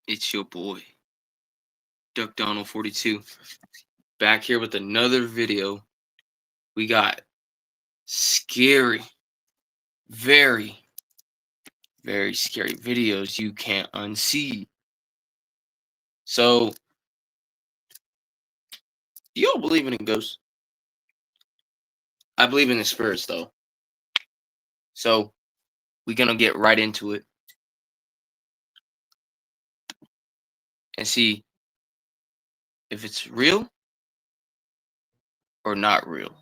It's your boy, Duck Donald 42, back here with another video. We got scary, very, very scary videos you can't unsee. So, do y'all believe in ghosts? I believe in the spirits, though. So, we're gonna get right into it and see if it's real or not real.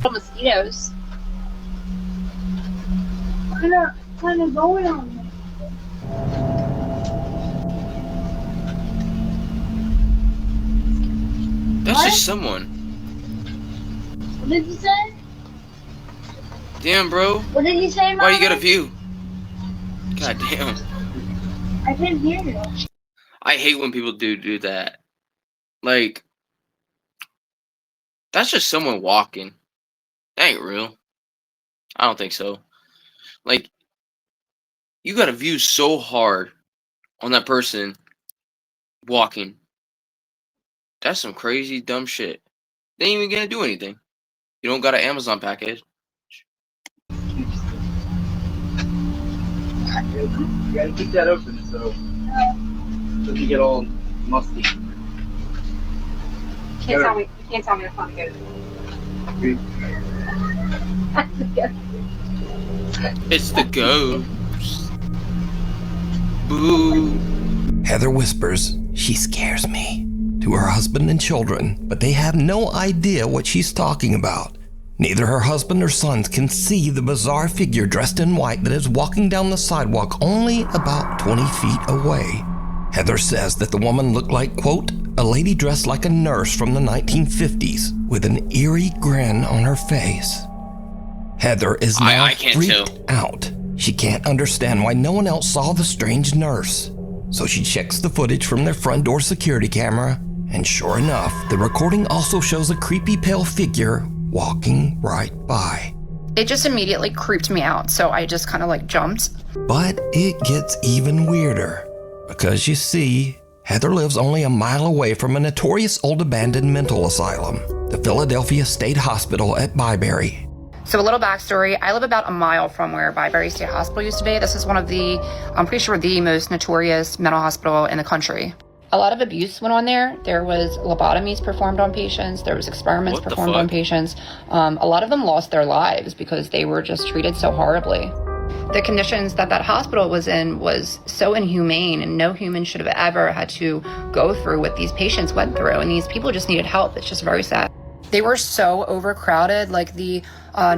Mosquitoes. What kind of going on here? That's What? just someone. What did you say? Damn, bro. What did you say, Mama? Why you got a view? God damn. I couldn't hear you. I hate when people do that. Like, that's just someone walking. That ain't real. I don't think so. Like, you got to view so hard on that person walking. That's some crazy dumb shit. They ain't even gonna do anything. You don't got an Amazon package. You gotta keep that open so it doesn't get all musty. You can't tell me it's not good. It's the ghost. Boo. Heather whispers she scares me to her husband and children, but they have no idea what she's talking about. Neither her husband or sons can see the bizarre figure dressed in white that is walking down the sidewalk only about 20 feet away. Heather says that the woman looked like, quote, a lady dressed like a nurse from the 1950s with an eerie grin on her face. Heather is now I can't freaked out. She can't understand why no one else saw the strange nurse. So she checks the footage from their front door security camera, and sure enough, the recording also shows a creepy pale figure walking right by. It just immediately creeped me out, so I just kind of like jumped. But it gets even weirder, because you see, Heather lives only a mile away from a notorious old abandoned mental asylum, the Philadelphia State Hospital at Byberry. So a little backstory, I live about a mile from where Byberry State Hospital used to be. This is one of the, I'm pretty sure, the most notorious mental hospital in the country. A lot of abuse went on there. There was lobotomies performed on patients. There was experiments performed on patients. A lot of them lost their lives because they were just treated so horribly. The conditions that hospital was in was so inhumane, and no human should have ever had to go through what these patients went through. And these people just needed help. It's just very sad. They were so overcrowded, like the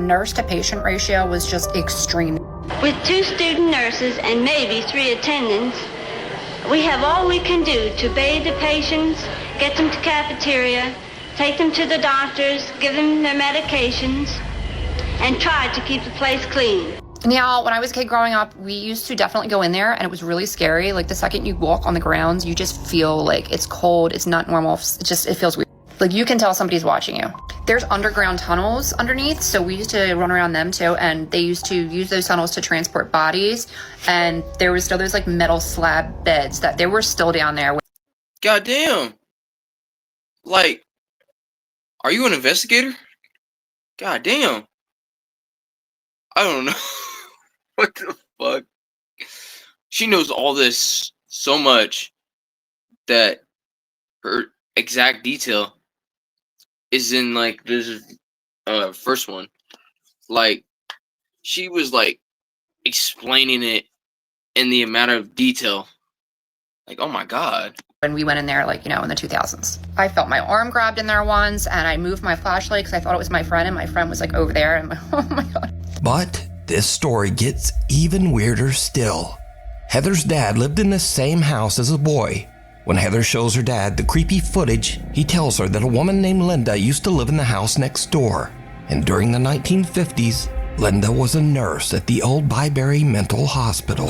nurse to patient ratio was just extreme. With 2 student nurses and maybe 3 attendants, we have all we can do to bathe the patients, get them to cafeteria, take them to the doctors, give them their medications, and try to keep the place clean. Now, when I was a kid growing up, we used to definitely go in there, and it was really scary. Like, the second you walk on the grounds, you just feel like it's cold, it's not normal, it feels weird. Like, you can tell somebody's watching you. There's underground tunnels underneath, so we used to run around them too, and they used to use those tunnels to transport bodies, and there was still those like metal slab beds that they were still down there. God damn. Like, are you an investigator? God damn. I don't know. What the fuck? She knows all this so much that her exact detail is in like this first one. Like, she was like explaining it in the amount of detail. Like, oh my god. When we went in there, like, you know, in the 2000s. I felt my arm grabbed in there once, and I moved my flashlight because I thought it was my friend, and my friend was like over there, and oh my god. But this story gets even weirder still. Heather's dad lived in the same house as a boy. When Heather shows her dad the creepy footage, he tells her that a woman named Linda used to live in the house next door. And during the 1950s, Linda was a nurse at the old Byberry Mental Hospital.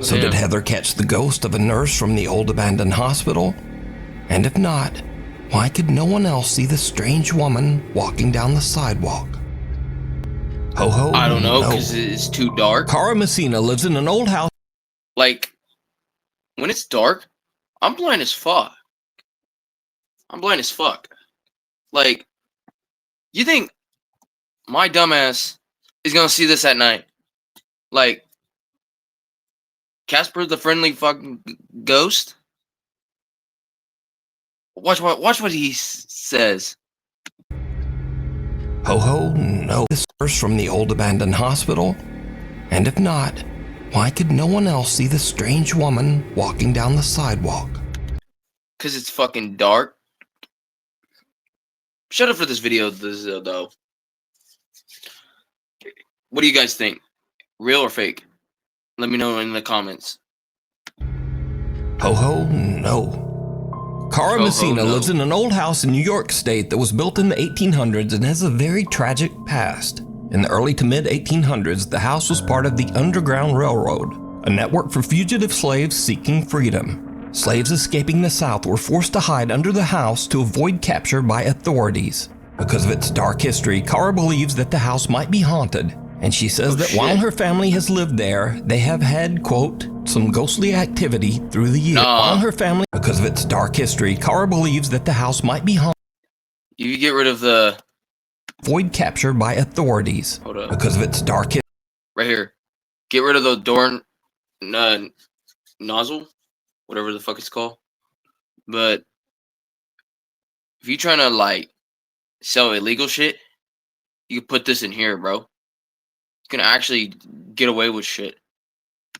So did Heather catch the ghost of a nurse from the old abandoned hospital? And if not, why could no one else see the strange woman walking down the sidewalk? Ho ho. I don't know, no. because it's too dark. Cara Messina lives in an old house. Like, when it's dark, I'm blind as fuck. I'm blind as fuck. Like, you think my dumbass is gonna see this at night? Like, Casper the Friendly Fucking Ghost? Watch what he says. Ho ho, no. This is from the old abandoned hospital. And if not, why could no one else see the strange woman walking down the sidewalk? Because it's fucking dark. Shut up for this video, though. What do you guys think? Real or fake? Let me know in the comments. Ho ho, no. Cara Messina lives in an old house in New York State that was built in the 1800s and has a very tragic past. In the early to mid 1800s, the house was part of the Underground Railroad, a network for fugitive slaves seeking freedom. Slaves escaping the South were forced to hide under the house to avoid capture by authorities. Because of its dark history, Cara believes that the house might be haunted, and she says that while her family has lived there, they have had, quote, some ghostly activity through the years. While her family, because of its dark history, Cara believes that the house might be haunted. You get rid of the... Avoid capture by authorities. Hold up. Because of its dark history. Right here. Get rid of the door nozzle. Whatever the fuck it's called. But if you're trying to, like, sell illegal shit, you can put this in here, bro. You can actually get away with shit.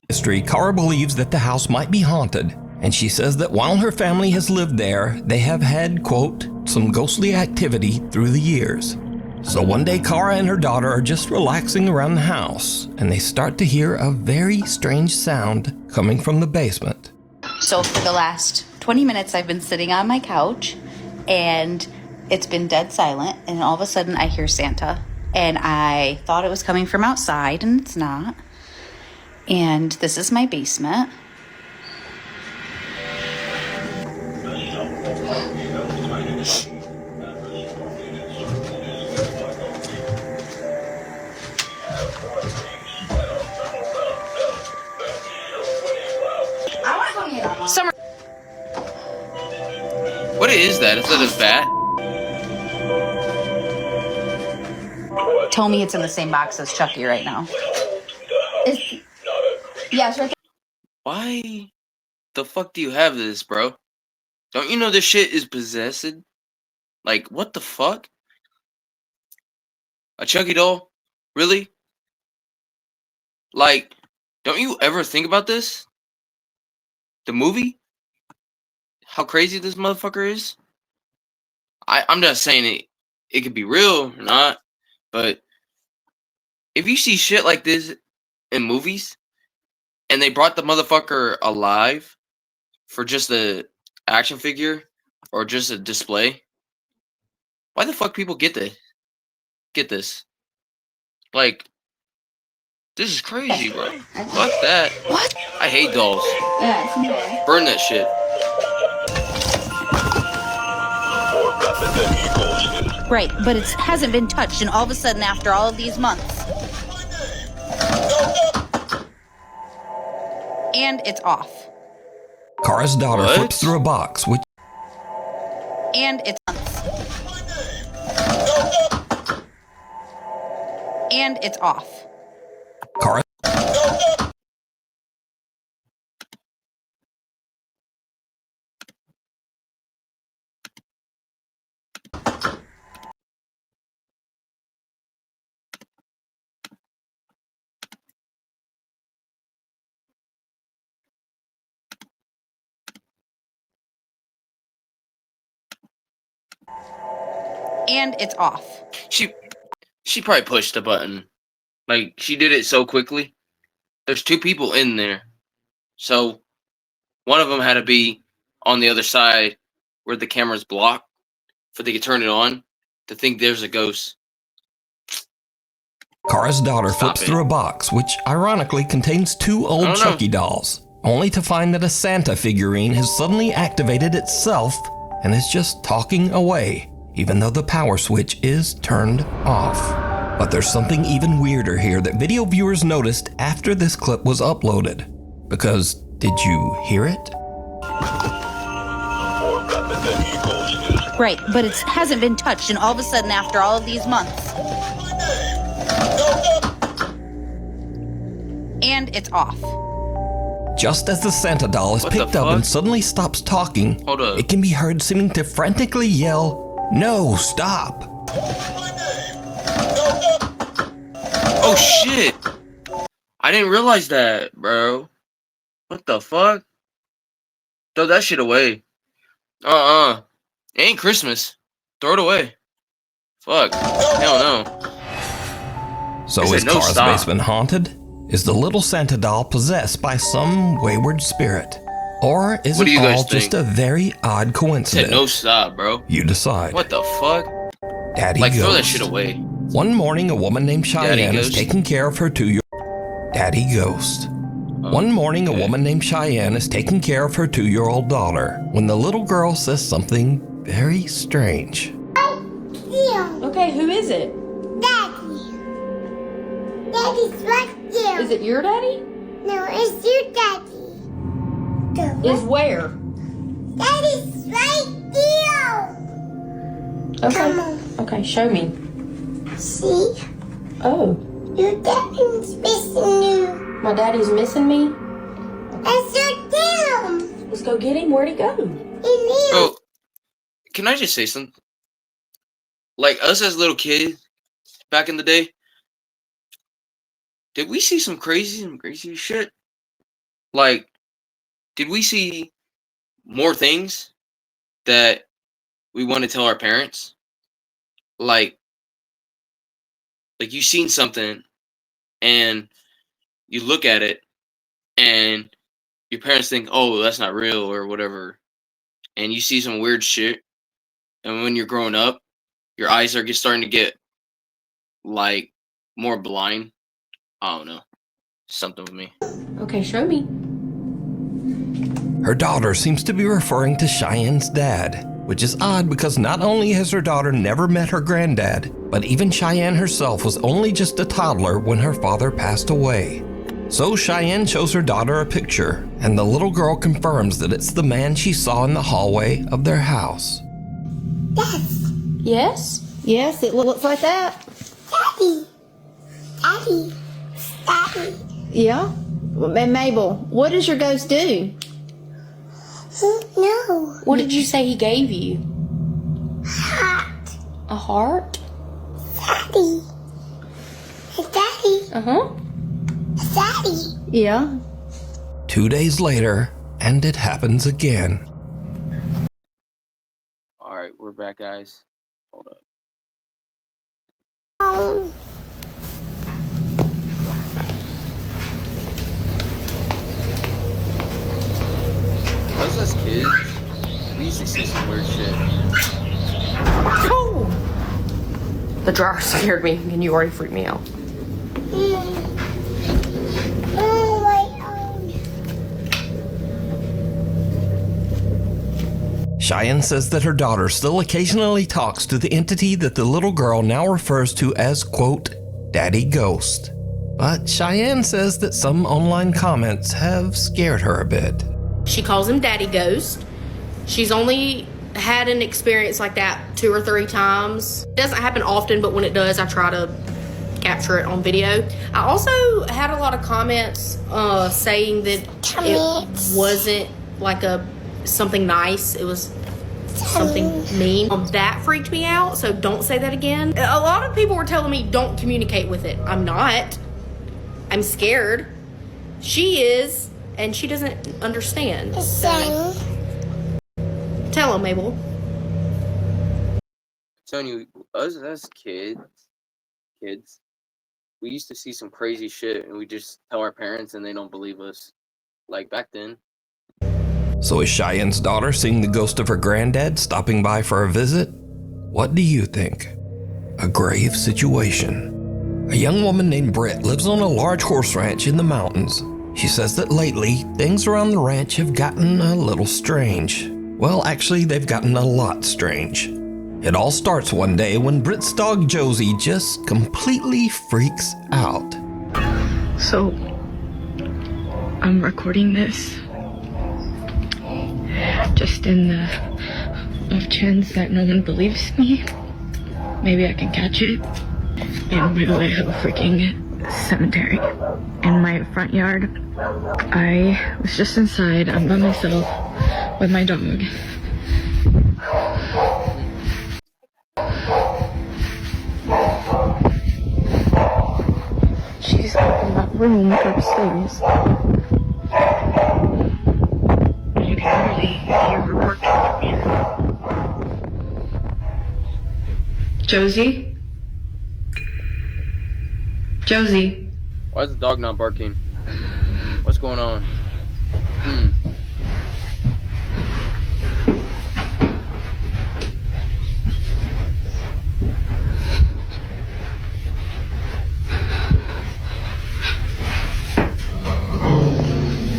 History, Cara believes that the house might be haunted, and she says that while her family has lived there, they have had, quote, some ghostly activity through the years. So one day, Cara and her daughter are just relaxing around the house, and they start to hear a very strange sound coming from the basement. So for the last 20 minutes, I've been sitting on my couch, and it's been dead silent, and all of a sudden, I hear Santa. And I thought it was coming from outside, and it's not. And this is my basement. Summer. What is that? Is that a bat? Tell me it's in the same box as Chucky right now. Yes, right. Why the fuck do you have this, bro? Don't you know this shit is possessed? Like, what the fuck? A Chucky doll? Really? Like, don't you ever think about this? The movie? How crazy this motherfucker is? I'm not saying it could be real or not, but if you see shit like this in movies, and they brought the motherfucker alive for just a action figure or just a display, why the fuck people get this? Like, this is crazy, bro. Fuck that. What? I hate dolls. Yeah, it's me. Burn that shit. Right, but it hasn't been touched, and all of a sudden, after all of these months. And it's off. Cara's daughter What? flips through a box, which... And it's And it's off. Cara... And it's off. She probably pushed the button. Like, she did it so quickly. There's two people in there. So, one of them had to be on the other side where the camera's blocked for they could turn it on to think there's a ghost. Cara's daughter flips through a box, which ironically contains two old Chucky dolls, only to find that a Santa figurine has suddenly activated itself and is just talking away, even though the power switch is turned off. But there's something even weirder here that video viewers noticed after this clip was uploaded. Because, did you hear it? Right, but it hasn't been touched, and all of a sudden, after all of these months, and it's off. Just as the Santa doll is What the picked up fuck? and suddenly stops talking, Hold up. it can be heard seeming to frantically yell, "No, stop!" Oh shit! I didn't realize that, bro. What the fuck? Throw that shit away. It ain't Christmas. Throw it away. Fuck. Hell no. So I said, is "No, Car's stop." basement haunted? Is the little Santa doll possessed by some wayward spirit? Or is What do it you guys all just think? a very odd Said coincidence? no stop, bro. You decide. What the fuck? Daddy Like, throw that Ghost. shit away. One morning, a woman named Daddy Cheyenne is Ghost. taking care of her 2-year-old Daddy Ghost. One morning, a okay. woman named Cheyenne is taking care of her 2-year-old daughter when the little girl says something very strange. Yeah, Okay, who is it? Daddy. Daddy's right there. Is it your daddy? No, it's your daddy. Is where? Daddy's right there. Come on. Okay, show me. See? Oh, Your daddy's missing you. my daddy's missing me? That's your dad. Let's go get him. Where'd he go? In Bro, can I just say something? Like, us as little kids back in the day, did we see some crazy shit? Like, did we see more things that we want to tell our parents? Like you seen something and you look at it and your parents think, oh, that's not real or whatever. And you see some weird shit. And when you're growing up, your eyes are starting to get like more blind. I don't know. Something with me. Okay, show me. Her daughter seems to be referring to Cheyenne's dad, which is odd because not only has her daughter never met her granddad, but even Cheyenne herself was only just a toddler when her father passed away. So Cheyenne shows her daughter a picture, and the little girl confirms that it's the man she saw in the hallway of their house. Yes? Yes, it looks like that. Daddy. Daddy. Daddy. Yeah? And Mabel, what does your ghost do? No. What did you say he gave you? Hot. A heart? Daddy. Daddy. Uh-huh. Daddy. Yeah. 2 days later, and it happens again. Alright, we're back, guys. Hold up. Us as kids, we used to see some weird shit. Oh! The dryer scared me, and you already freaked me out. Oh my God. Cheyenne says that her daughter still occasionally talks to the entity that the little girl now refers to as, quote, Daddy Ghost. But Cheyenne says that some online comments have scared her a bit. She calls him Daddy Ghost. She's only had an experience like that 2 or 3 times. It doesn't happen often, but when it does, I try to capture it on video. I also had a lot of comments saying that Comments. it wasn't like something nice. It was something mean. That freaked me out, so don't say that again. A lot of people were telling me don't communicate with it. I'm not. I'm scared. She is, and she doesn't understand. So, tell him, Mabel. Telling you, us as kids, we used to see some crazy shit and we just tell our parents and they don't believe us. Like back then. So is Cheyenne's daughter seeing the ghost of her granddad stopping by for a visit? What do you think? A grave situation. A young woman named Britt lives on a large horse ranch in the mountains. She says that lately, things around the ranch have gotten a little strange. Well, actually, they've gotten a lot strange. It all starts one day when Britt's dog Josie just completely freaks out. So, I'm recording this just in the off chance that no one believes me. Maybe I can catch it. And by the way, I have a freaking cemetery in my front yard. I was just inside. I'm by myself with my dog. She's up in that room upstairs. You can really hear her working from here. Josie? Josie? Why is the dog not barking? What's going on?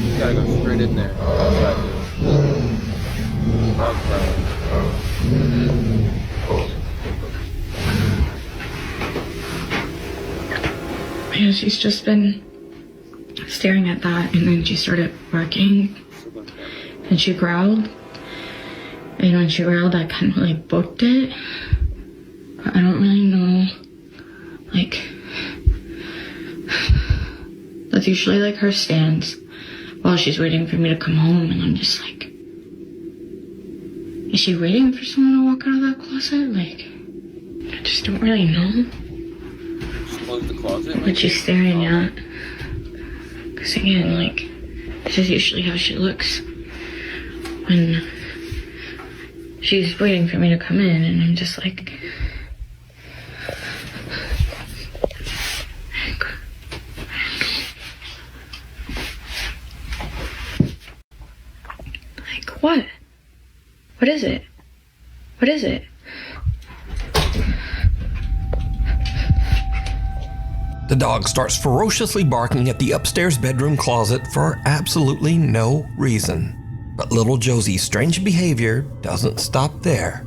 You gotta go straight in there. Dog's Yeah, she's just been staring at that, and then she started barking, and she growled. And when she growled, I kind of like booked it. But I don't really know, like, that's usually like her stance while she's waiting for me to come home, and I'm just like, is she waiting for someone to walk out of that closet? Like, I just don't really know. Close the closet. What she's staring at. Because again, like, this is usually how she looks when she's waiting for me to come in, and I'm just like, what? What is it? What is it? The dog starts ferociously barking at the upstairs bedroom closet for absolutely no reason. But little Josie's strange behavior doesn't stop there.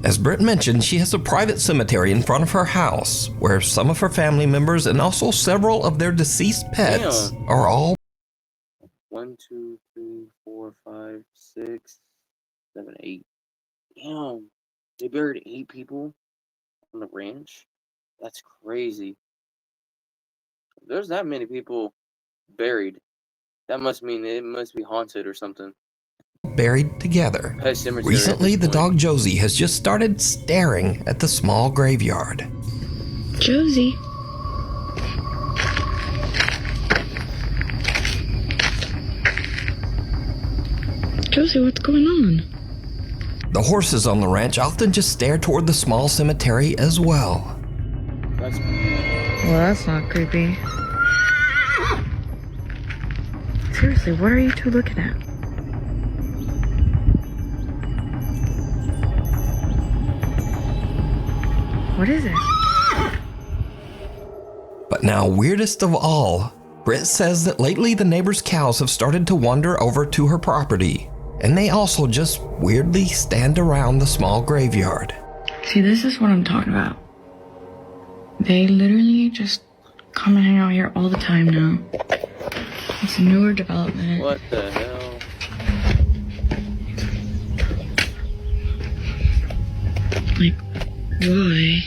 As Britt mentioned, she has a private cemetery in front of her house where some of her family members and also several of their deceased pets are all 1, 2, 3, 4, 5, 6, 7, 8. Damn, they buried 8 people on the ranch? That's crazy. If there's that many people buried, that must mean it must be haunted or something. buried together. Pet cemetery Recently, at the this dog point. Josie has just started staring at the small graveyard. Josie. Josie, what's going on? The horses on the ranch often just stare toward the small cemetery as well. That's Well, that's not creepy. Seriously, what are you two looking at? What is it? But now, weirdest of all, Britt says that lately the neighbors' cows have started to wander over to her property, and they also just weirdly stand around the small graveyard. See, this is what I'm talking about. They literally just come and hang out here all the time now. It's a newer development. what the hell? Like, why?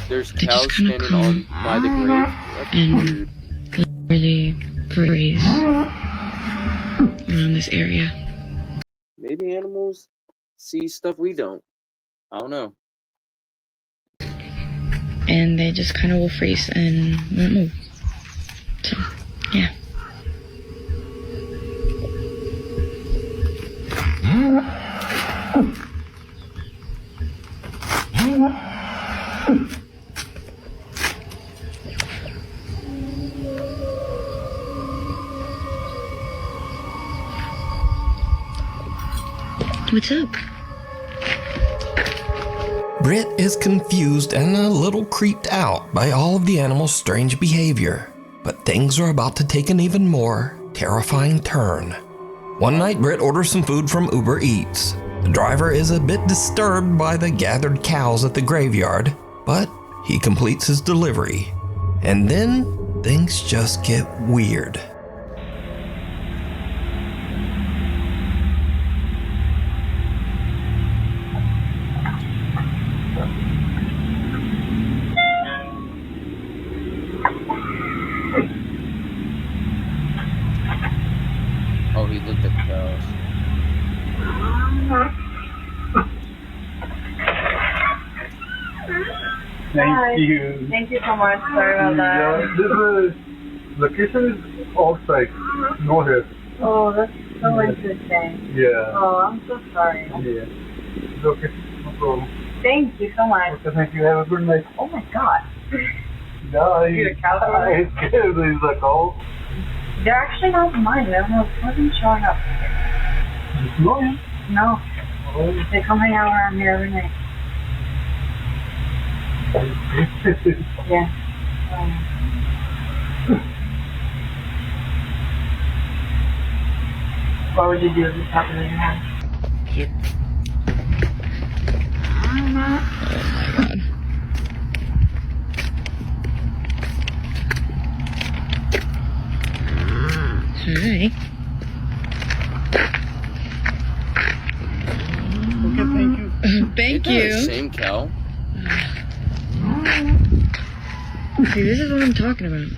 There's They cows just kinda standing on come by the grave. That's and weird. really graze around this area. Maybe animals see stuff we don't. I don't know. And they just kind of will freeze and won't move. So, yeah. What's up? Britt is confused and a little creeped out by all of the animals' strange behavior. But things are about to take an even more terrifying turn. One night, Britt orders some food from Uber Eats. The driver is a bit disturbed by the gathered cows at the graveyard, but he completes his delivery. And then things just get weird. Oh, he looked at the cows. Thank you. Thank you so much. Sorry about that. This location is outside. No here. Oh, that's so interesting. Yeah. Oh, I'm so sorry. Yeah. It's okay. No problem. Thank you so much. Okay, thank you. Have a good night. Oh my god. Yeah, You're a cow? it's scared. There's a cow. They're actually not mine. They're wasn't showing up. No, yeah. No. Oh. They come hang out around here every night. Yeah. What would you do if this happened in your house? Oh my god. Hi. Okay, thank you. Thank Ain't that you. the same cow? See, this is what I'm talking about.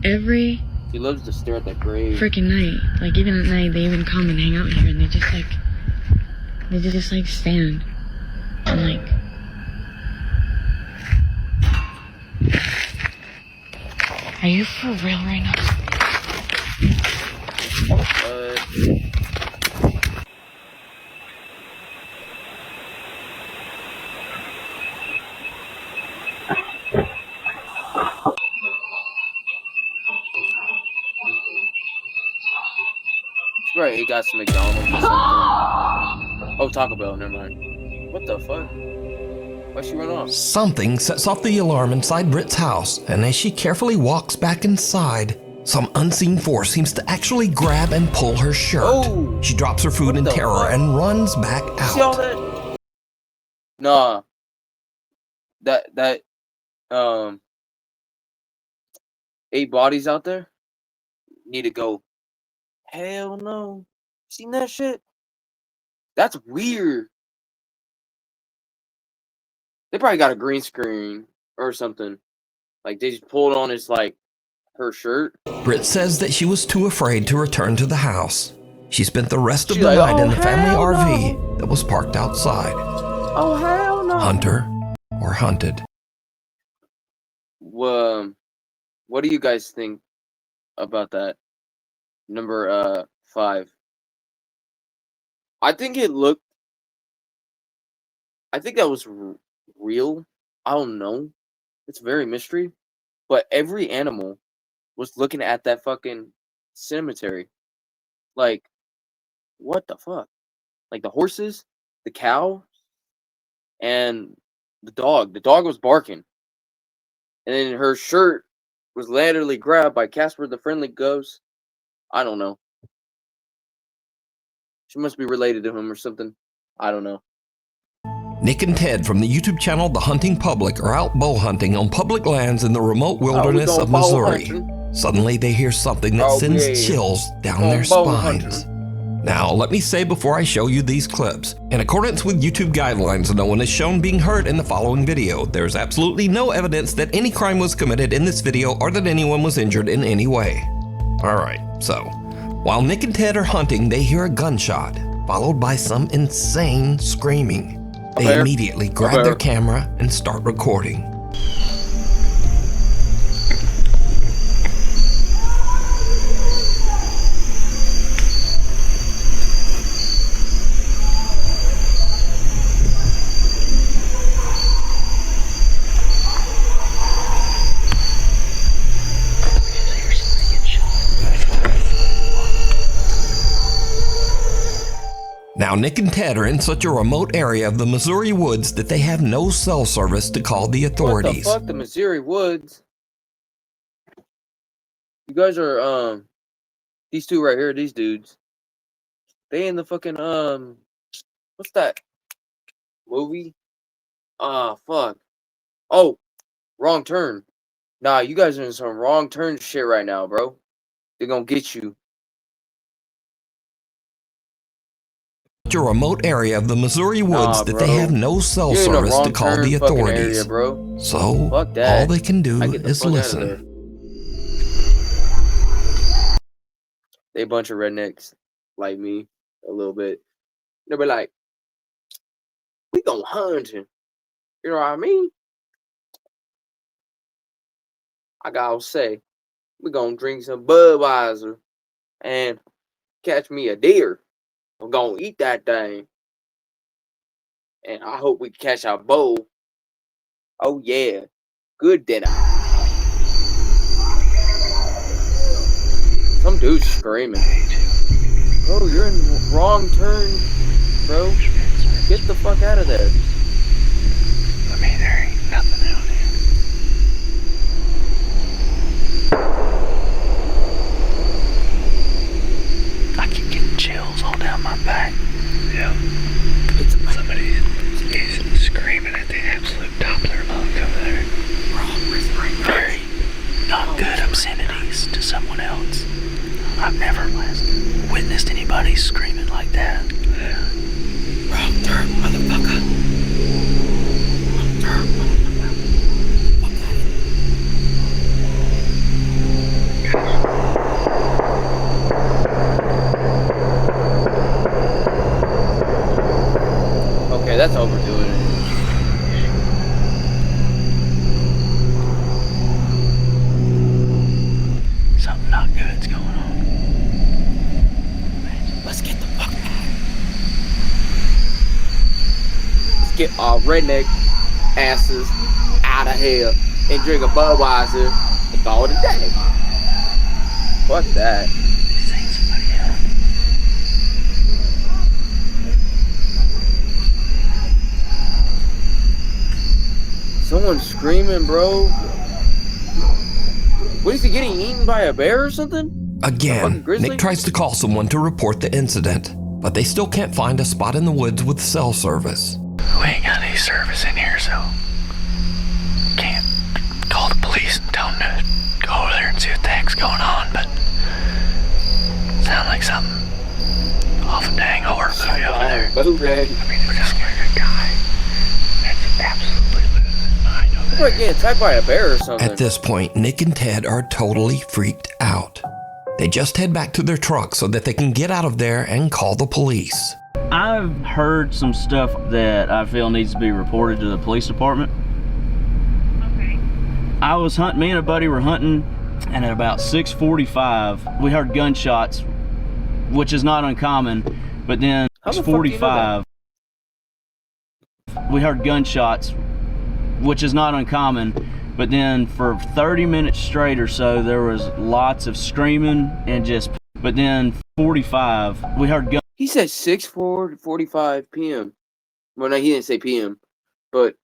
Every He loves to stare at that grave. freaking night, like even at night, they even come and hang out here, and they just like stand and like. Are you for real right now? Right, he got some McDonald's or something. Oh, Taco Bell, never mind. What the fuck? Why'd she run off? Something sets off the alarm inside Britt's house, and as she carefully walks back inside, some unseen force seems to actually grab and pull her shirt. Oh, she drops her food what in the terror fuck? and runs back See all out. that? Nah. That 8 bodies out there need to go. Hell no. Seen that shit? That's weird. They probably got a green screen or something. Like they just pulled on his like her shirt. Britt says that she was too afraid to return to the house. She spent the rest of She's the like, night in "Oh, the family hell RV no." that was parked outside. Oh hell no. Hunter or hunted? What do you guys think about that? Number 5. I think that was real. I don't know. It's very mystery. But every animal was looking at that fucking cemetery. Like, what the fuck? Like the horses, the cow, and the dog. The dog was barking. And then her shirt was laterally grabbed by Casper the Friendly Ghost. I don't know. She must be related to him or something. I don't know. Nick and Ted from the YouTube channel The Hunting Public are out bow hunting on public lands in the remote wilderness going of bow Missouri. hunting. Suddenly they hear something that Oh, sends yeah. chills down Going their bow spines. Now, let me say before I show you these clips, in accordance with YouTube guidelines, no one is shown being hurt in the following video. There's absolutely no evidence that any crime was committed in this video or that anyone was injured in any way. Alright, so, while Nick and Ted are hunting, they hear a gunshot, followed by some insane screaming. They bear. immediately grab bear. their camera and start recording. Now, Nick and Ted are in such a remote area of the Missouri woods that they have no cell service to call the authorities. What the fuck? The Missouri woods? You guys are, these two right here, these dudes. They in the fucking, what's that movie? Fuck. Oh, Wrong Turn. Nah, you guys are in some Wrong Turn shit right now, bro. They're gonna get you. A remote area of the Missouri woods Nah, that bro. they have no cell You're in a service to Wrong call Turn the fucking authorities. area, bro. So Fuck that. all they can do I get the is fuck out of there. listen. They a bunch of rednecks like me a little bit. They'll be like, we gonna hunt him. You know what I mean? I gotta say, we gonna drink some Budweiser and catch me a deer. I'm gonna eat that thing. And I hope we catch our bull. Oh yeah. Good dinner. Some dude's screaming. Bro, you're in the Wrong Turn, bro. Get the fuck out of there. I mean, there ain't nothing out here. I keep getting chills all down my back. Yeah. Somebody is screaming at the absolute top of their lungs over there. Very not good obscenities to someone else. I've never witnessed anybody screaming like that. Yeah. Wrong turn, motherfucker. Wrong turn, Okay, that's overdoing it. Something not good's going on. Let's get the fuck out. Let's get our redneck asses out of here and drink a Budweiser and call it a day. Fuck that. Someone's screaming, bro. What is he getting eaten by a bear or something? Again, Nick tries to call someone to report the incident, but they still can't find a spot in the woods with cell service. We ain't got any service in here, so can't call the police and tell them to go over there and see what the heck's going on, but sound like something off a dang horror movie over there. I mean, we're just like a guy that's absolutely losing his mind over there. We're getting attacked by a bear or something. At this point, Nick and Ted are totally freaked out. They just head back to their truck so that they can get out of there and call the police. I've heard some stuff that I feel needs to be reported to the police department. Okay. I was hunting, me and a buddy were hunting, and at about 6:45, we heard gunshots, which is not uncommon, but then 6:45, we heard gunshots, which is not uncommon, but then for 30 minutes straight or so, there was lots of screaming and just, but then 45, we heard gunshots. He said 6:45 p.m. Well, no, he didn't say p.m. But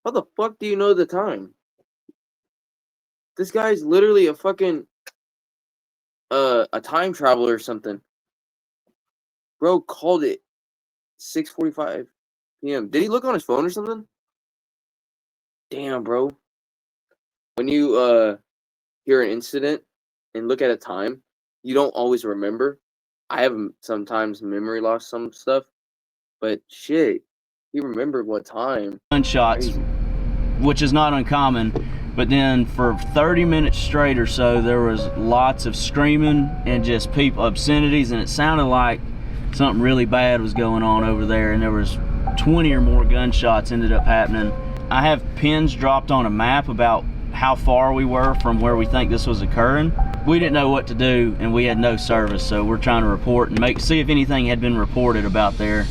how the fuck do you know the time? This guy's literally a fucking a time traveler or something. Bro called it 6:45 p.m. Did he look on his phone or something? Damn, bro. When you hear an incident and look at a time, you don't always remember. I have sometimes memory loss some stuff, but shit, he remembered what time. Gunshots, which is not uncommon, but then for 30 minutes straight or so, there was lots of screaming and just people obscenities, and it sounded like something really bad was going on over there, and there was 20 or more gunshots ended up happening. I have pins dropped on a map about how far we were from where we think this was occurring. We didn't know what to do, and we had no service, so we're trying to report and see if anything had been reported about there.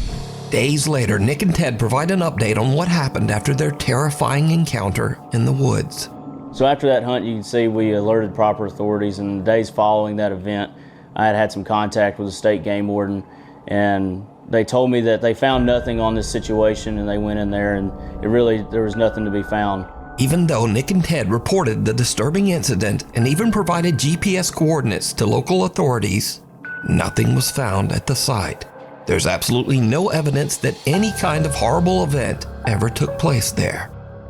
Days later, Nick and Ted provide an update on what happened after their terrifying encounter in the woods. So after that hunt, you can see we alerted proper authorities, and the days following that event, I had some contact with the state game warden, and they told me that they found nothing on this situation, and they went in there, and there was nothing to be found. Even though Nick and Ted reported the disturbing incident and even provided GPS coordinates to local authorities, nothing was found at the site. There's absolutely no evidence that any kind of horrible event ever took place there.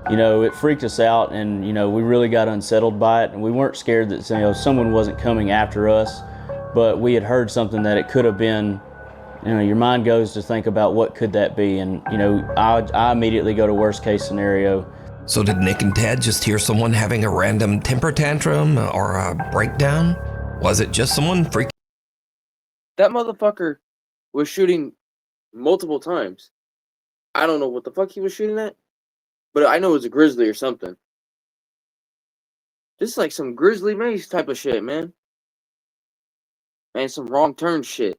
You know, it freaked us out, and you know, we really got unsettled by it, and we weren't scared that, you know, someone wasn't coming after us, but we had heard something that it could have been. You know, your mind goes to think about what could that be, and you know, I immediately go to worst case scenario. So did Nick and Ted just hear someone having a random temper tantrum or a breakdown? Was it just someone freaking? That motherfucker was shooting multiple times. I don't know what the fuck he was shooting at, but I know it was a grizzly or something. This is like some Grizzly Maze type of shit, man. And some wrong turn shit.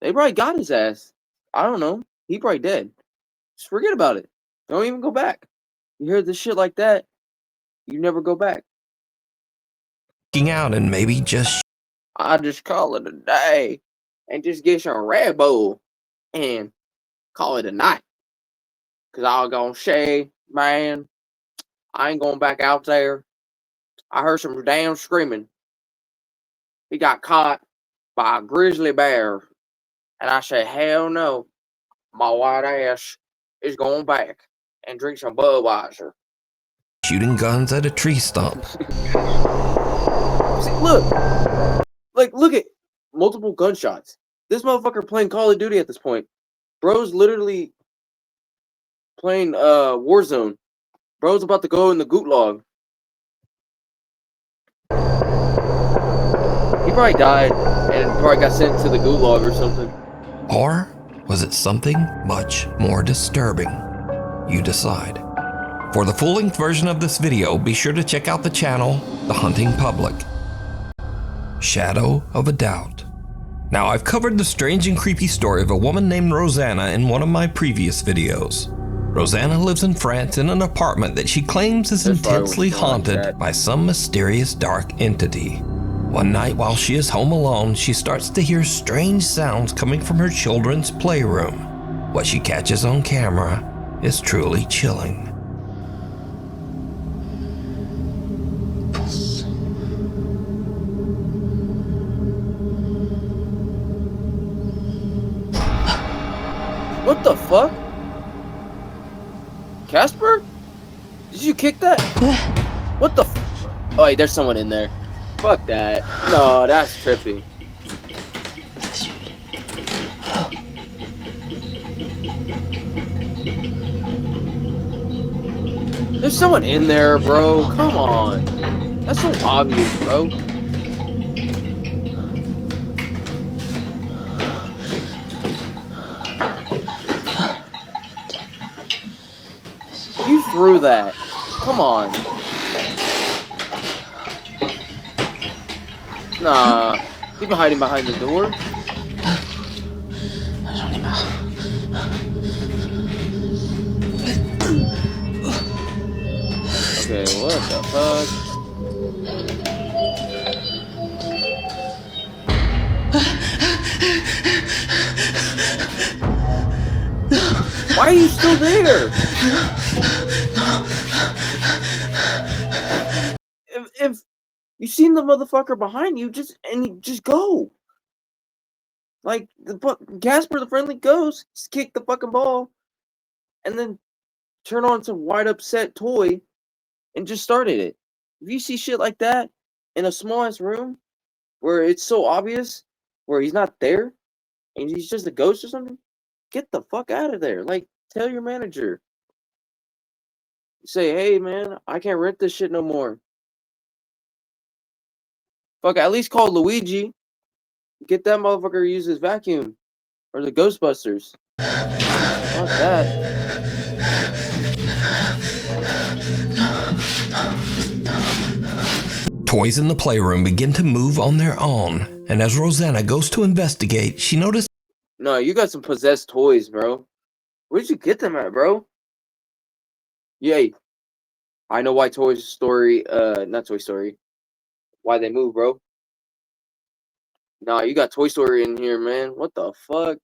They probably got his ass. I don't know. He probably dead. Just forget about it. Don't even go back. You hear this shit like that, you never go back. Out and maybe just I just call it a day and just get some Red Bull and call it a night. Cause I'll go say, man, I ain't going back out there. I heard some damn screaming. He got caught by a grizzly bear. And I said, hell no. My white ass is going back and drink some Budweiser. shooting guns at a tree stump. See, look at multiple gunshots. This motherfucker playing Call of Duty at this point. Bro's literally playing Warzone. Bro's about to go in the gulag. He probably died and probably got sent to the gulag or something. Or was it something much more disturbing? You decide. For the full-length version of this video, be sure to check out the channel, The Hunting Public. Shadow of a Doubt. Now, I've covered the strange and creepy story of a woman named Rosanna in one of my previous videos. Rosanna lives in France in an apartment that she claims is intensely haunted by some mysterious dark entity. One night while she is home alone, she starts to hear strange sounds coming from her children's playroom. What she catches on camera is truly chilling. What the fuck? Casper? Did you kick that? What the f- Oh, wait, there's someone in there. Fuck that. No, that's trippy. There's someone in there, bro. Come on. That's so obvious, bro. You threw that. Come on. Nah. You've been hiding behind the door. Okay, what the fuck? Why are you still there? If you seen the motherfucker behind you, just go. Like Casper the Friendly Ghost, just kick the fucking ball, and then turn on some white upset toy, and just started it. If you see shit like that in a small ass room, where it's so obvious, where he's not there, and he's just a ghost or something, get the fuck out of there. Like, tell your manager. Say, hey man, I can't rent this shit no more. Fuck, at least call Luigi. Get that motherfucker to use his vacuum. Or the Ghostbusters. Fuck that. Toys in the playroom begin to move on their own, and as Rosanna goes to investigate, she notices... No, you got some possessed toys, bro. Where'd you get them at, bro? Yay. I know why Toy Story, not Toy Story. Why they move, bro. Nah, you got Toy Story in here, man. What the fuck?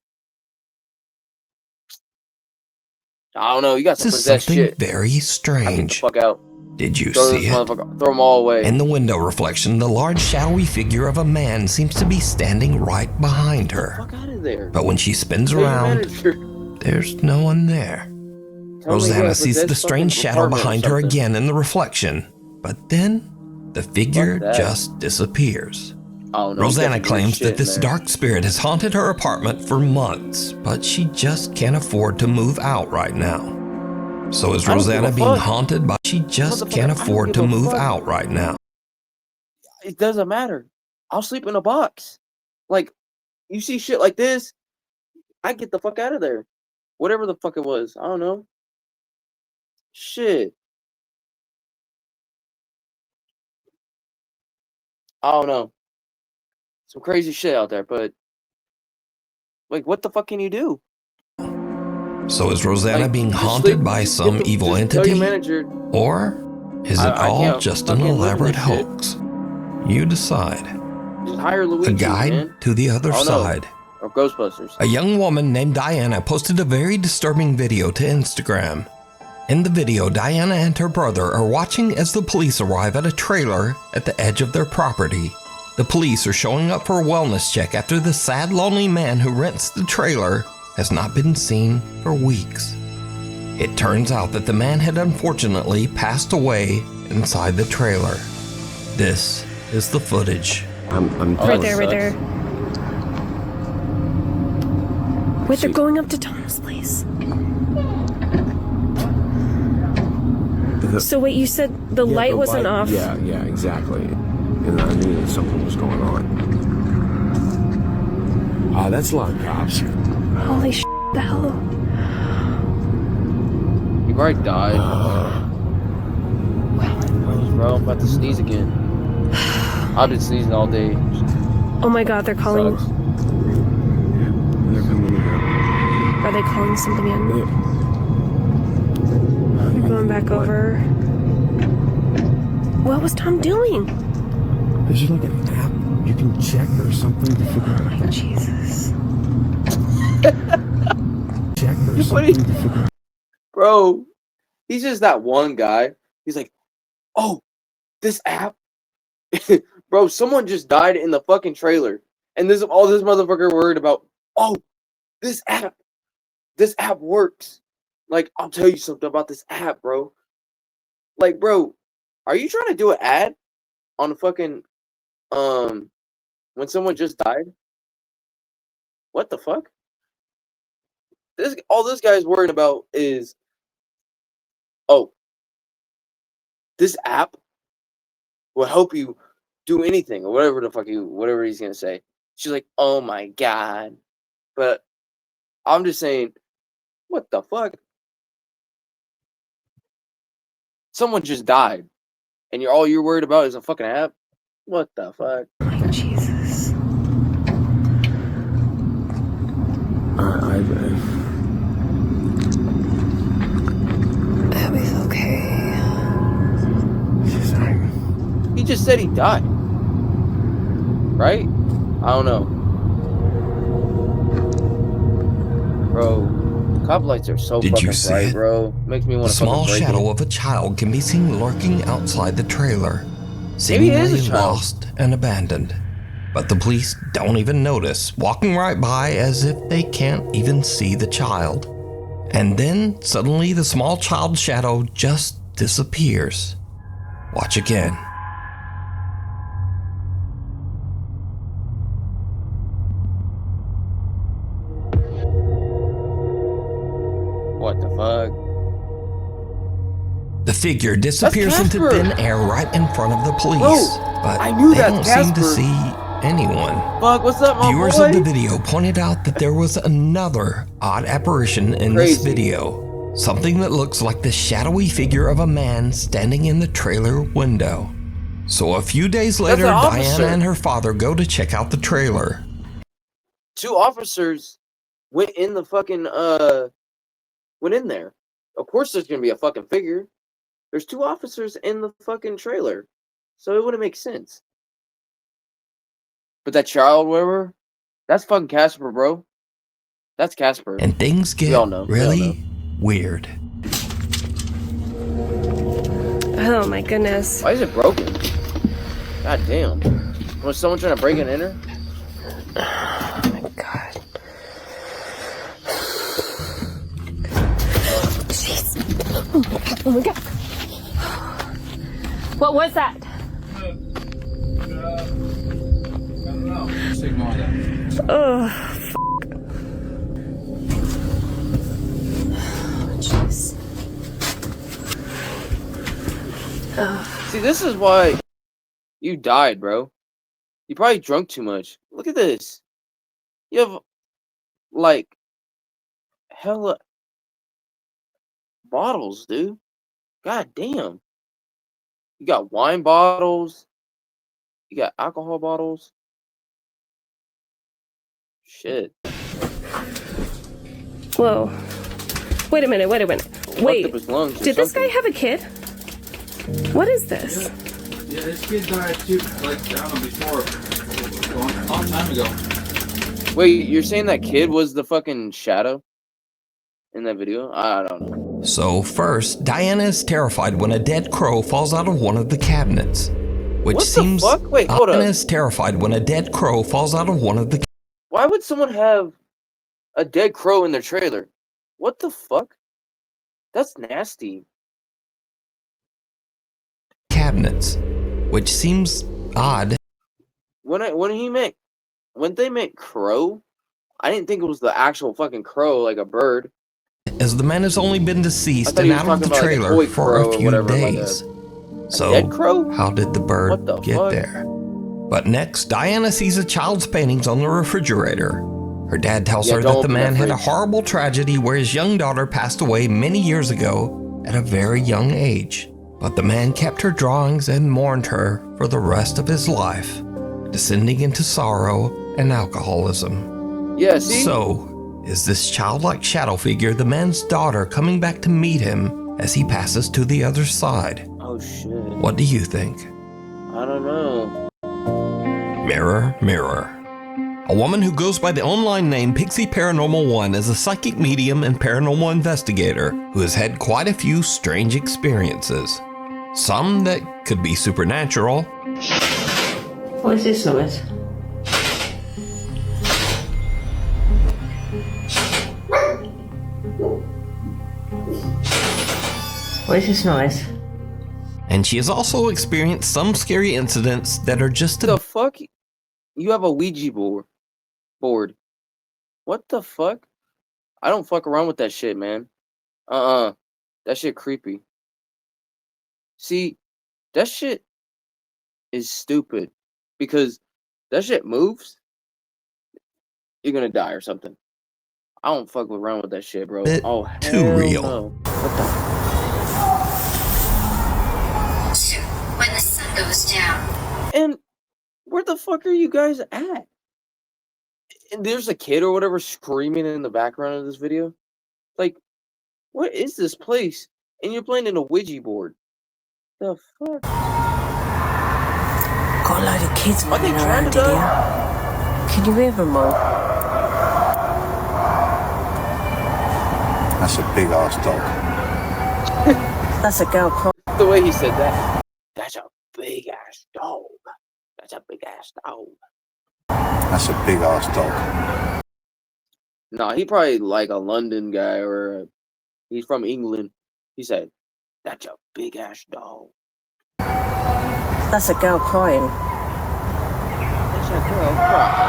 I don't know. You got some possessed shit. Very strange. Fuck out. Did you Throw see this it? motherfucker. Throw them all away. In the window reflection, the large shadowy figure of a man seems to be standing right behind her. Fuck out of there. But when she spins Tell your around, manager. there's no one there. Tell me, Rosanna yeah, sees the possessed strange fucking shadow apartment or behind her something. again in the reflection, but then the figure that. just disappears. Oh, no, Rosanna definitely claims shit that this in there. dark spirit has haunted her apartment for months, but she just can't afford to move out right now. So is I don't give Rosanna a being fuck. haunted by? She just can't Motherfucker, I don't afford give to a move fuck. out right now. It doesn't matter. I'll sleep in a box. Like, you see shit like this, I get the fuck out of there. Whatever the fuck it was. I don't know. Shit. I don't know. Some crazy shit out there, but like, what the fuck can you do? So is Rosanna Like, being just haunted sleep- by just some get the- evil just tell your entity? manager, Or is it I all can't just an fucking live in elaborate this shit. hoax? You decide. just hire Luigi, A guide man. to the other I don't know. side. Or Ghostbusters. A young woman named Diana posted a very disturbing video to Instagram. In the video, Diana and her brother are watching as the police arrive at a trailer at the edge of their property. The police are showing up for a wellness check after the sad, lonely man who rents the trailer has not been seen for weeks. It turns out that the man had unfortunately passed away inside the trailer. This is the footage. Right there. Wait, they're going up to Tom's place. So wait, you said the light wasn't off? Yeah, exactly. And I knew that something was going on. That's a lot of cops. Holy shit, the hell? He probably died. Bro, I'm about to sneeze again. I've been sneezing all day. Oh my god, they're calling. Sucks. They're coming in. Are they calling something in? I'm going back over. What was Tom doing? Is there like an app you can check or something to figure out? Jesus. Check or You something to figure out. Bro, he's just that one guy. He's like, oh, this app? Bro, someone just died in the fucking trailer. And all this motherfucker worried about, oh, this app works. Like, I'll tell you something about this app, bro. Like, bro, are you trying to do an ad on a fucking, when someone just died? What the fuck? All this guy's worried about is, oh, this app will help you do anything or whatever the fuck whatever he's gonna say. She's like, oh my god. But I'm just saying, what the fuck? Someone just died, and all you're worried about is a fucking app. What the fuck? Jesus. Abby's okay. He just said he died. Right? I don't know. Bro, cop lights are so Did fucking you see bright, it? bro. Makes me A want to fucking small break shadow it. of a child can be seen lurking outside the trailer, Maybe it is a seemingly child. lost and abandoned. But the police don't even notice, walking right by as if they can't even see the child. And then suddenly the small child shadow just disappears. Watch again. What the fuck? The figure disappears into Casper. thin air right in front of the police, Bro, but I knew they that's don't seem to Casper. see anyone. Fuck, what's up, my Viewers boy? of the video pointed out that there was another odd apparition in this Crazy. video. Something that looks like the shadowy figure of a man standing in the trailer window. So a few days later, an officer. Diana and her father go to check out the trailer. 2 officers went in the fucking went in there. Of course there's gonna be a fucking figure. There's 2 officers in the fucking trailer. So it wouldn't make sense. But that child, whatever, that's fucking Casper, bro. That's Casper. And things We all get know. really weird. Oh my goodness. Why is it broken? God damn. Was someone trying to break and enter? Oh my god. Jeez. Oh my god. What was that? Oh, jeez. See, this is why you died, bro. You probably drunk too much. Look at this. You have, like, hella bottles, dude. God damn. You got wine bottles. You got alcohol bottles. Shit. Whoa. Wait a minute, wait a minute. Wait, up his lungs or did this guy something. have a kid? What is this? Yeah, this kid died too, like, I don't know, before, a long time ago. Wait, you're saying that kid was the fucking shadow in that video? I don't know. So first, Diana is terrified when a dead crow falls out of one of the cabinets. Which What the seems fuck? Wait, hold Diana up. is terrified when a dead crow falls out of one of the Why would someone have a dead crow in their trailer? What the fuck? That's nasty. cabinets. Which seems odd. When they meant crow, I didn't think it was the actual fucking crow, like a bird. As the man has only been I deceased thought he and was out of the talking about, like, a trailer toy for crow a or few whatever, like days. a So, dead crow? how did the bird What the get fuck? there? But next, Diana sees a child's paintings on the refrigerator. Her dad tells Yeah, her don't that the open man that had a fridge. horrible tragedy where his young daughter passed away many years ago at a very young age. But the man kept her drawings and mourned her for the rest of his life, descending into sorrow and alcoholism. Yeah, see? So, is this childlike shadow figure the man's daughter coming back to meet him as he passes to the other side? Oh shit. What do you think? I don't know. Mirror, mirror. A woman who goes by the online name Pixie Paranormal 1 is a psychic medium and paranormal investigator who has had quite a few strange experiences. Some that could be supernatural. What is this noise? What is this noise? And she has also experienced some scary incidents that are just The fuck? You have a Ouija board. What the fuck? I don't fuck around with that shit, man. That shit creepy. See, that shit is stupid. Because that shit moves, you're gonna die or something. I don't fuck around with that shit, bro. Bit Oh, too hell real. no. What the? When the sun goes down. And where the fuck are you guys at? And there's a kid or whatever screaming in the background of this video. Like, what is this place? And you're playing in a Ouija board. The fuck? Got a load of kids Are they running trying around to in die? here. Can you hear them all? That's a big ass dog. That's a girl crying. The way he said that. That's a big ass dog. That's a big ass dog. That's a big ass dog. Nah, he probably like a London guy or he's from England. He said, that's a big ass dog. That's a girl crying. That's a girl crying.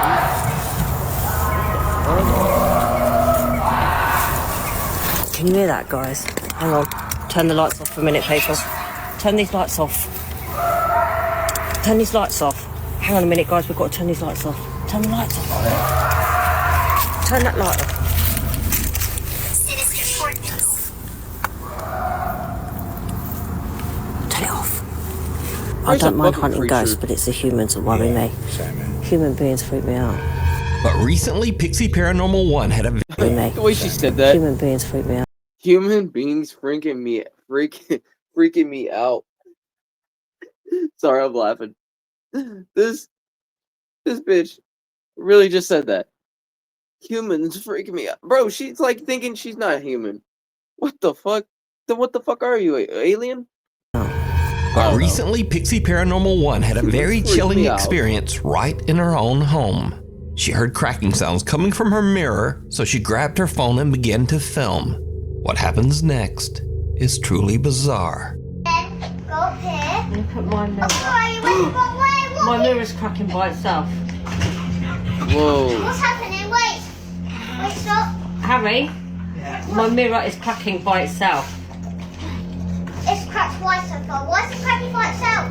Can you hear that, guys? Hang on. Turn the lights off for a minute, people. Turn these lights off. Turn these lights off. Hang on a minute, guys. We've got to turn these lights off. Turn the lights off. Turn that light off. Turn it off. I Where's don't the mind fucking hunting creature? ghosts, but it's the humans that worry me. Human beings freak me out. But recently, Pixie Paranormal 1 had a The way she said that. Human beings freak me out. Human beings freaking me out. Sorry, I'm laughing. This bitch really just said that. Humans freaking me out. Bro, she's like thinking she's not human. What the fuck? Then what the fuck are you, alien? But recently, Pixie Paranormal 1 had a very chilling experience right in her own home. She heard cracking sounds coming from her mirror, so she grabbed her phone and began to film. What happens next is truly bizarre. Go up here. Look at my mirror. Oh, My mirror's cracking by itself. Whoa. What's happening? Wait. Wait, stop. Harry, my mirror is cracking by itself. It's cracked twice so far. Why is it cracking by itself?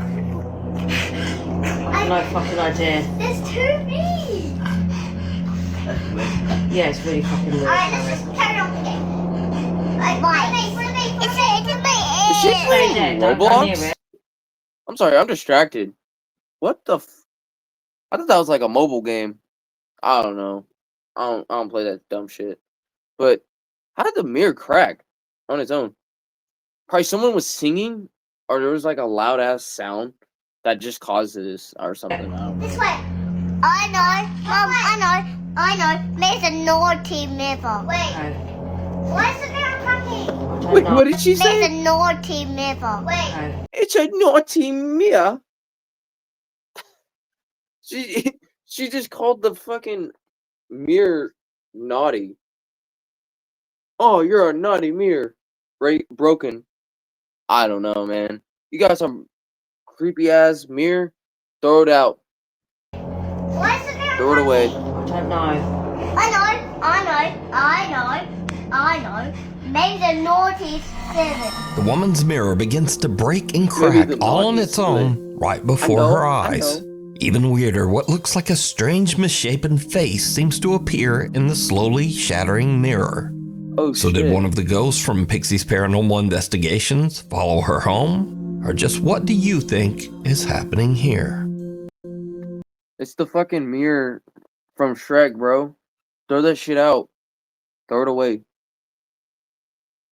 No fucking idea. There's two me. Yeah, it's really fucking weird. Alright, let's just carry on with it. Right. It's a bit. Is she playing Don't go near Roblox? it. I'm sorry, I'm distracted. What the I thought that was like a mobile game. I don't know. I don't play that dumb shit. But how did the mirror crack on its own? Probably someone was singing, or there was like a loud ass sound that just caused this or something. I don't know. This way. I know. Mom, I know. There's a naughty mirror. Wait. Why is the mirror cracking? Wait, what did she say? There's a naughty mirror. Wait. It's a naughty mirror. She just called the fucking mirror naughty. Oh, you're a naughty mirror. Right? Broken. I don't know, man. You got some creepy ass mirror? Throw it out. Why is the mirror Throw it away. I don't know. I know. Maybe the naughty 7. The woman's mirror begins to break and crack all on its own right before her eyes. Even weirder, what looks like a strange misshapen face seems to appear in the slowly shattering mirror. Oh, so did one of the ghosts from Pixie's Paranormal Investigations follow her home? Or just what do you think is happening here? It's the fucking mirror from Shrek, bro. Throw that shit out. Throw it away.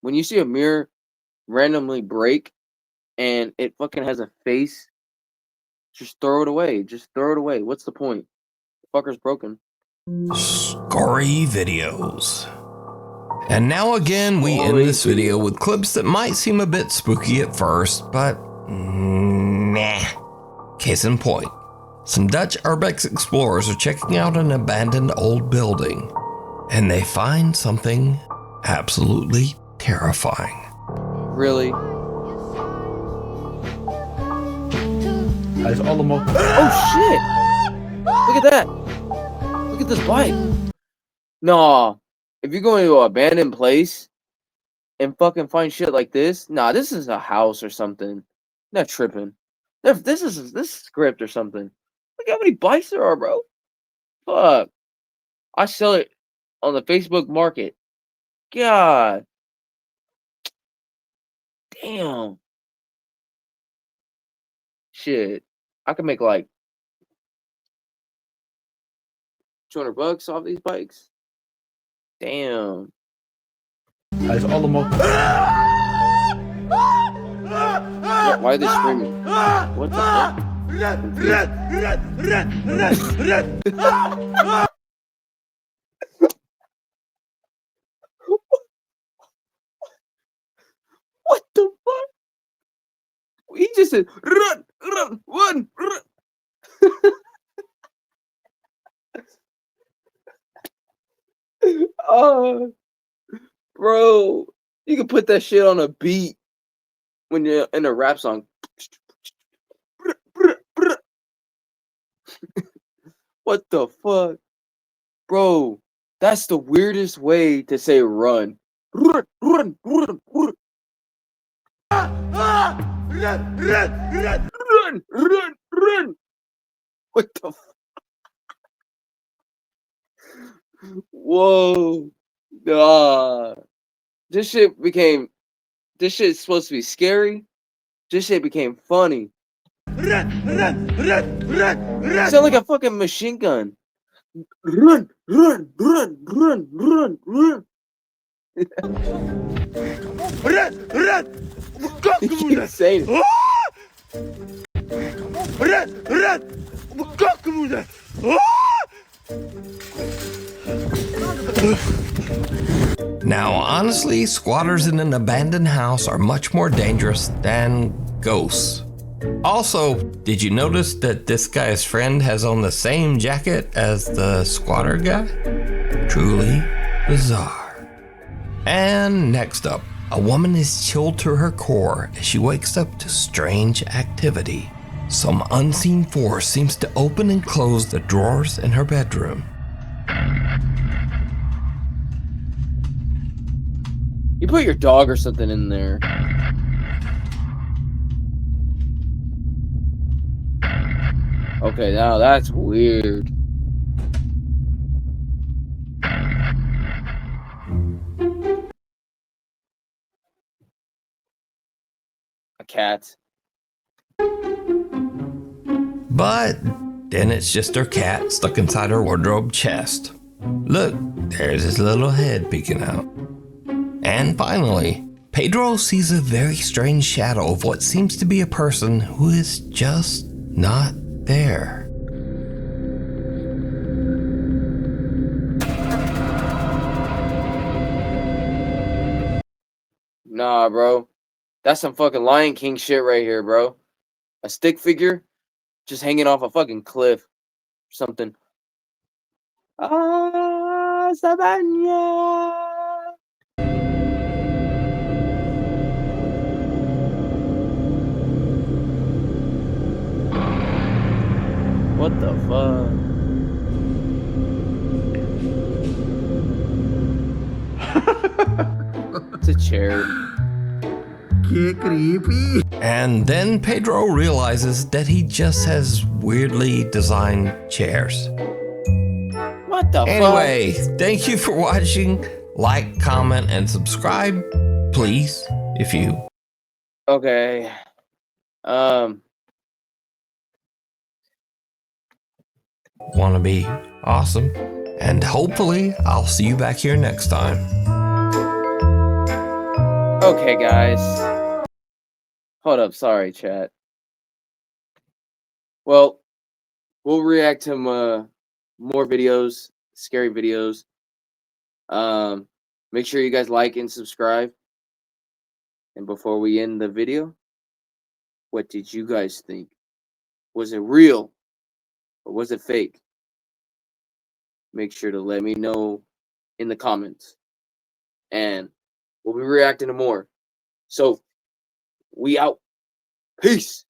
When you see a mirror randomly break and it fucking has a face, just throw it away. Just throw it away. What's the point? The fucker's broken. Scary videos. And now again, we end this video with clips that might seem a bit spooky at first, but nah. Case in point, some Dutch urbex explorers are checking out an abandoned old building, and they find something absolutely terrifying. Really? Guys, all the more. Oh shit! Look at that! Look at this bike. Nah, if you're going to an abandoned place and fucking find shit like this, nah, this is a house or something. Not tripping. This is script or something. Look how many bikes there are, bro. Fuck. I sell it on the Facebook market. God. Damn. Shit. I could make like $200 off these bikes. Damn. Guys, all the more. Why are they screaming? What the fuck? What the fuck? He just said, run, run, run, run. Oh, bro, you can put that shit on a beat when you're in a rap song. What the fuck? Bro, that's the weirdest way to say run. Run, run, run, run. Run, run, run. What the fuck? Whoa. Nah. This shit's supposed to be scary. This shit became funny. Sound like a fucking machine gun. Run, run, run, run, run, run. He keeps saying it. Now, honestly, squatters in an abandoned house are much more dangerous than ghosts. Also, did you notice that this guy's friend has on the same jacket as the squatter guy? Truly bizarre. And next up, a woman is chilled to her core as she wakes up to strange activity. Some unseen force seems to open and close the drawers in her bedroom. You put your dog or something in there. Okay, now that's weird. A cat. But then it's just her cat stuck inside her wardrobe chest. Look, there's his little head peeking out. And finally, Pedro sees a very strange shadow of what seems to be a person who is just not there. Nah, bro. That's some fucking Lion King shit right here, bro. A stick figure just hanging off a fucking cliff or something. Ah, Savannah. What the fuck? It's a chair. Get creepy. And then Pedro realizes that he just has weirdly designed chairs. What the Anyway, fuck? thank you for watching. Like, comment, and subscribe, please, if you. Okay. Want to be awesome. And hopefully, I'll see you back here next time. Okay, guys. Hold up. Sorry, chat. Well, we'll react to more videos, scary videos. Make sure you guys like and subscribe. And before we end the video, what did you guys think? Was it real or was it fake? Make sure to let me know in the comments. And we'll be reacting to more. So, we out. Peace.